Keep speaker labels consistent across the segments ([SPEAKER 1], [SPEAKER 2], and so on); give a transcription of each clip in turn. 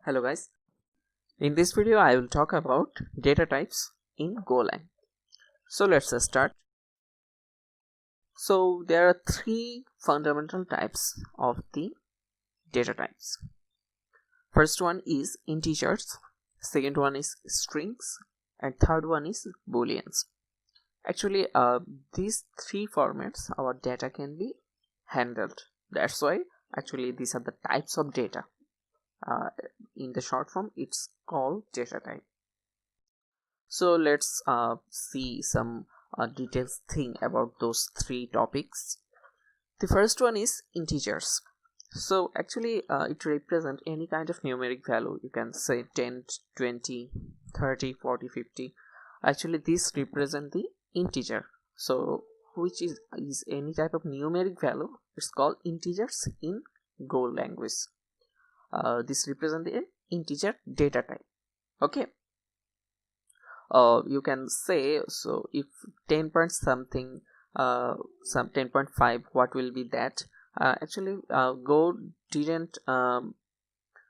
[SPEAKER 1] Hello guys, in this video I will talk about data types in GoLang. So let's start. So there are three fundamental types of the data types. First one is integers, second one is strings, and third one is booleans. Actually these three formats our data can be handled. That's why actually these are the types of data. In the short form it's called data type. So let's see some details thing about those three topics. The first one is integers. So actually it represents any kind of numeric value. You can say 10, 20, 30, 40, 50. Actually this represent the integer. So which is any type of numeric value. It's called integers in Go language. This represents the integer data type. Okay. You can say, so if 10 point something, some 10.5, what will be that? Actually Go didn't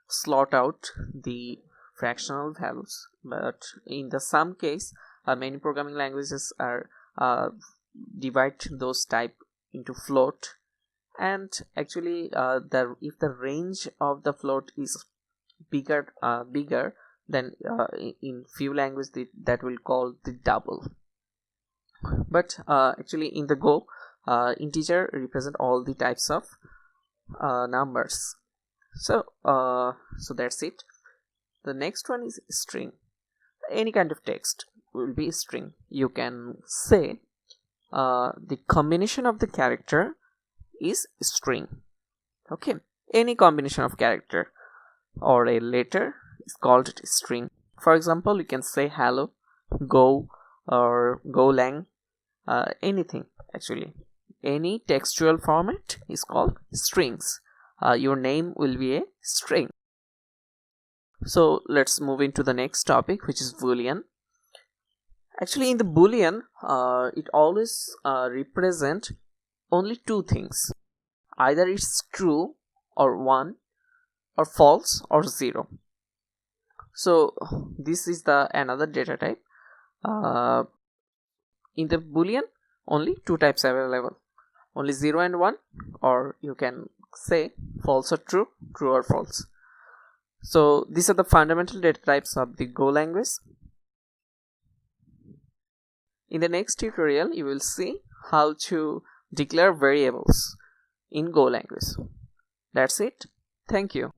[SPEAKER 1] slot out the fractional values, but in the some case many programming languages are divide those type into float. And actually if the range of the float is bigger then in few languages that will call the double. But actually in the Go integer represent all the types of numbers. So that's it. The next one is string. Any kind of text will be string. You can say the combination of the character is string. Okay, any combination of character or a letter is called string. For example, you can say hello, go, or GoLang, anything. Actually any textual format is called strings. Your name will be a string. So let's move into the next topic, which is Boolean. Actually in the Boolean it always represent only two things. Either it's true or 1, or false or 0. So this is the another data type. In the Boolean only two types are available, only 0 and 1, or you can say false or true, true or false. So these are the fundamental data types of the Go language. In the next tutorial you will see how to declare variables in Go language. That's it. Thank you.